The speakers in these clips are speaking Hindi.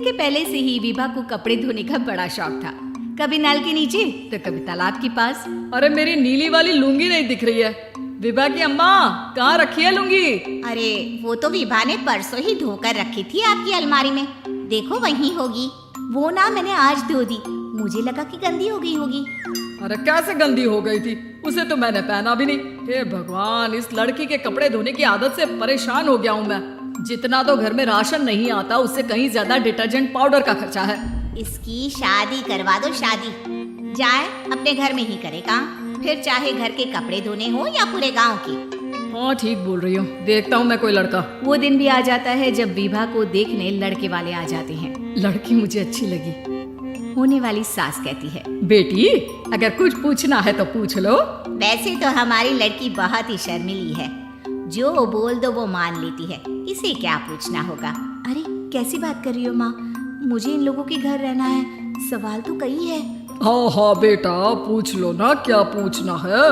के पहले से ही विभा को कपड़े धोने का बड़ा शौक था। कभी नल के नीचे तो कभी तालाब के पास। अरे मेरी नीली वाली लुंगी नहीं दिख रही है। विभा की अम्मा, कहाँ रखी है लुंगी? अरे वो तो विभा ने परसों ही धोकर रखी थी आपकी अलमारी में, देखो वहीं होगी। वो ना मैंने आज धो दी, मुझे लगा कि गंदी हो गई होगी। अरे कैसे गंदी हो गई थी? उसे तो मैंने पहना भी नहीं। हे भगवान, इस लड़की के कपड़े धोने की आदत से परेशान हो गया हूँ मैं। जितना तो घर में राशन नहीं आता, उससे कहीं ज्यादा डिटर्जेंट पाउडर का खर्चा है। इसकी शादी करवा दो, शादी। जाए अपने घर में ही करे काम, फिर चाहे घर के कपड़े धोने हो या पूरे गांव की। हाँ ठीक बोल रही हूँ, देखता हूँ मैं कोई लड़का। वो दिन भी आ जाता है जब विभा को देखने लड़के वाले आ जाते हैं। लड़की मुझे अच्छी लगी। होने वाली सास कहती है, बेटी अगर कुछ पूछना है तो पूछ लो। वैसे तो हमारी लड़की बहुत ही शर्मीली है, जो बोल दो वो मान लेती है, इसे क्या पूछना होगा। अरे कैसी बात कर रही हो माँ, मुझे इन लोगों के घर रहना है, सवाल तो कई है। हाँ हाँ बेटा, पूछ लो ना, क्या पूछना है।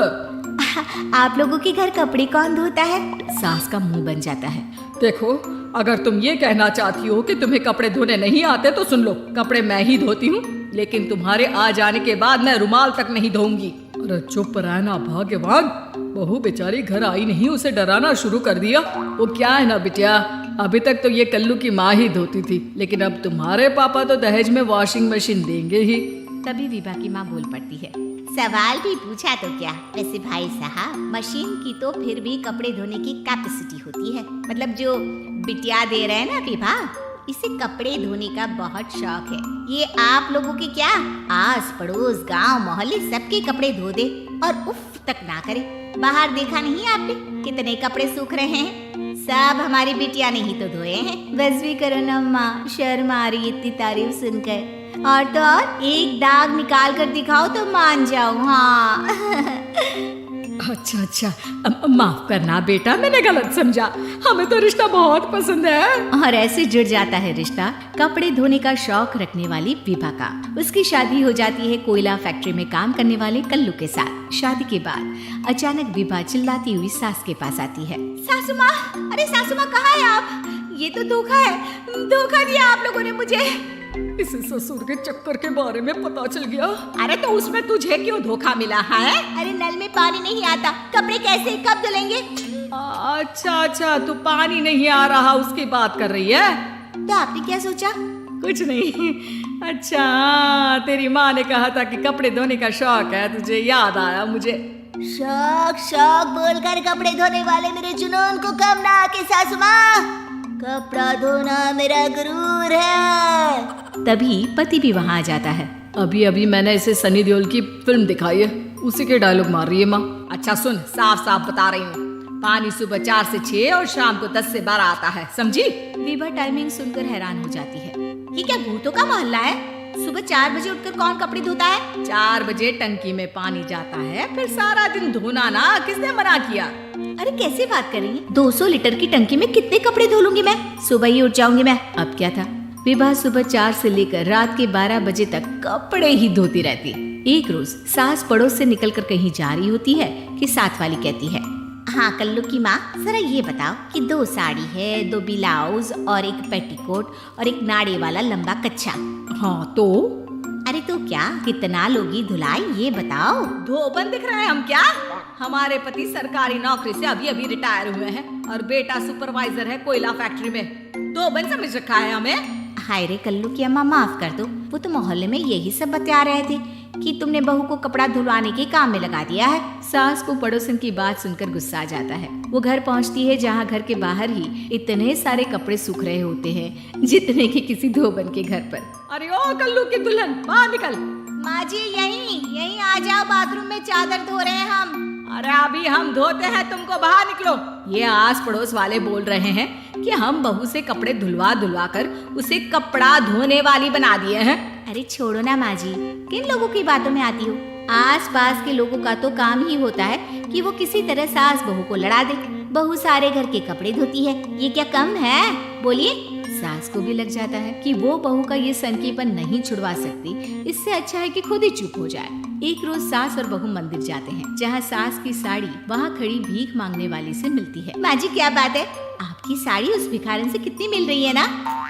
आप लोगों के घर कपड़े कौन धोता है? सास का मुंह बन जाता है। देखो, अगर तुम ये कहना चाहती हो कि तुम्हें कपड़े धोने नहीं आते तो सुन लो, कपड़े मैं ही धोती हूँ, लेकिन तुम्हारे आ जाने के बाद मैं रुमाल तक नहीं धोऊंगी। अरे चुप रहना भाग्यवान, बहू बेचारी घर आई नहीं, उसे डराना शुरू कर दिया। वो क्या है ना बिटिया, अभी तक तो ये कल्लू की माँ ही धोती थी, लेकिन अब तुम्हारे पापा तो दहेज में वॉशिंग मशीन देंगे ही। तभी विभा की माँ बोल पड़ती है, सवाल भी पूछा तो क्या। वैसे भाई साहब, मशीन की तो फिर भी कपड़े धोने की कैपेसिटी होती है। मतलब जो बिटिया दे रहे हैं ना विभा, इसे कपड़े धोने का बहुत शौक है। ये आप लोगों के क्या, आस पड़ोस गांव मोहल्ले सबके कपड़े धो दे और उफ तक ना करे। बाहर देखा नहीं आपने कितने कपड़े सूख रहे हैं? सब हमारी बिटिया ने ही तो धोए हैं। बस भी करो ना माँ, शर्म आ रही इतनी तारीफ सुनकर। और तो और एक दाग निकाल कर दिखाओ तो मान जाओ। हाँ अच्छा अच्छा, माफ करना बेटा, मैंने गलत समझा। हमें तो रिश्ता बहुत पसंद है। और ऐसे जुड़ जाता है रिश्ता कपड़े धोने का शौक रखने वाली विभा का। उसकी शादी हो जाती है कोयला फैक्ट्री में काम करने वाले कल्लू के साथ। शादी के बाद अचानक विभा चिल्लाती हुई सास के पास आती है। सासू माँ, अरे सासू माँ कहाँ है आप? ये तो धोखा है, धोखा दिया आप लोगों ने मुझे। इसे ससुर के चक्कर के बारे में पता चल गया। अरे तो उसमें तुझे क्यों धोखा मिला है? अरे नल में पानी नहीं आता, कपड़े कैसे कब धुलेंगे? अच्छा अच्छा, तू पानी नहीं आ रहा उसकी बात कर रही है। तो आपने क्या सोचा? कुछ नहीं। अच्छा, तेरी माँ ने कहा था कि कपड़े धोने का शौक है, तुझे याद आया मुझे। शौक शौक बोलकर कपड़े धोने वाले मेरे जुनून को कम ना आके सासू माँ, कपड़ा धोना मेरा गुरूर है। तभी पति भी वहाँ आ जाता है। अभी अभी मैंने इसे सनी देओल की फिल्म दिखाई है, उसी के डायलॉग मार रही है माँ। अच्छा सुन, साफ साफ बता रही हूँ, पानी सुबह 4 से 6 और शाम को 10 से 12 आता है, समझी? विभा टाइमिंग सुनकर हैरान हो जाती है। ये क्या भूतों का मोहल्ला है? सुबह 4 बजे उठकर कौन कपड़े धोता है? 4 बजे टंकी में पानी जाता है, फिर सारा दिन धोना ना, किसने मना किया? अरे कैसे बात कर रही है? 200 लीटर की टंकी में कितने कपड़े धो लूंगी मैं? सुबह ही उठ जाऊंगी मैं। अब क्या था, विभा सुबह 4 से लेकर रात के 12 बजे तक कपड़े ही धोती रहती। एक रोज सास पड़ोस से निकलकर कहीं जा रही होती है कि साथ वाली कहती है, हाँ कल्लू की माँ, जरा ये बताओ कि 2 साड़ी है, 2 ब्लाउज और एक पेटीकोट और एक नाड़े वाला लंबा कच्छा। हाँ तो? अरे तो क्या, कितना लोगी धुलाई ये बताओ। धोबन दिख रहे हैं हम क्या? हमारे पति सरकारी नौकरी से अभी अभी रिटायर हुए हैं और बेटा सुपरवाइजर है कोयला फैक्ट्री में। धोबन समझ रखा है हमें। हाय रे कल्लू की अम्मा, माफ कर दो, वो तो मोहल्ले में यही सब बता रहे थे कि तुमने बहू को कपड़ा धुलवाने के काम में लगा दिया है। सास को पड़ोसन की बात सुनकर गुस्सा आ जाता है। वो घर पहुंचती है जहां घर के बाहर ही इतने सारे कपड़े सूख रहे होते हैं जितने कि किसी धोबन के घर पर। अरे ओ कल्लू की दुल्हन, बाहर निकल। माँ जी यहीं आ जाओ, बाथरूम में चादर धो रहे हैं हम। अरे अभी हम धोते हैं, तुमको बाहर निकलो। ये आस पड़ोस वाले बोल रहे हैं कि हम बहू से कपड़े धुलवा धुलवा कर उसे कपड़ा धोने वाली बना दिए हैं। अरे छोड़ो ना माँ जी, किन लोगों की बातों में आती हो? आस पास के लोगों का तो काम ही होता है कि वो किसी तरह सास बहू को लड़ा दे। बहू सारे घर के कपड़े धोती है, ये क्या कम है? बोलिए। सास को भी लग जाता है कि वो बहू का ये सनकीपन नहीं छुड़वा सकती, इससे अच्छा है कि खुद ही चुप हो जाए। एक रोज सास और बहू मंदिर जाते हैं, जहाँ सास की साड़ी वहाँ खड़ी भीख मांगने वाली से मिलती है। माँ जी क्या बात है? आप आपकी साड़ी उस भिखारन से कितनी मिल रही है ना?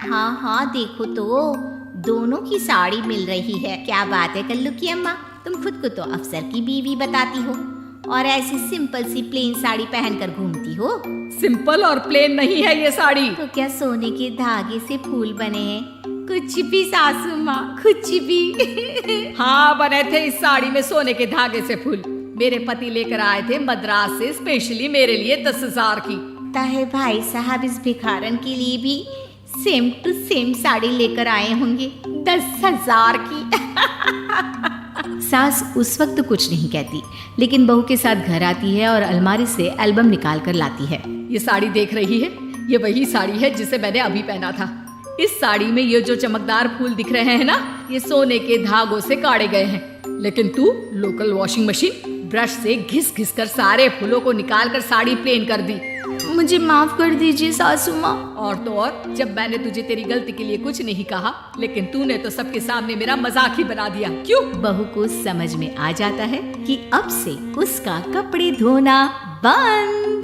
हाँ हाँ देखो तो, दोनों की साड़ी मिल रही है। क्या बात है कल्लू की अम्मा, तुम खुद को तो अफसर की बीवी बताती हो और ऐसी सिंपल सी प्लेन साड़ी पहनकर घूमती हो। सिंपल और प्लेन नहीं है ये साड़ी। तो क्या सोने के धागे से फूल बने हैं? कुछ भी सासू माँ, कुछ भी। हाँ बने थे इस साड़ी में सोने के धागे से फूल। मेरे पति लेकर आए थे मद्रास से स्पेशली मेरे लिए 10,000 की। ताहे भाई साहब इस भिखारन के लिए भी सेम टू सेम साड़ी लेकर आए होंगे 10,000 की। सास उस वक्त कुछ नहीं कहती, लेकिन बहू के साथ घर आती है और अलमारी से एल्बम निकाल कर लाती है। ये साड़ी देख रही है, ये वही साड़ी है जिसे मैंने अभी पहना था। इस साड़ी में ये जो चमकदार फूल दिख रहे हैं ना, ये सोने के धागों से काढ़े गए हैं। लेकिन तू लोकल वॉशिंग मशीन ब्रश से घिस घिस कर सारे फूलों को निकाल कर साड़ी प्लेन कर दी। मुझे माफ कर दीजिए सासू माँ। और तो और, जब मैंने तुझे तेरी गलती के लिए कुछ नहीं कहा, लेकिन तूने तो सबके सामने मेरा मजाक ही बना दिया। क्यों? बहू को समझ में आ जाता है कि अब से उसका कपड़े धोना बंद।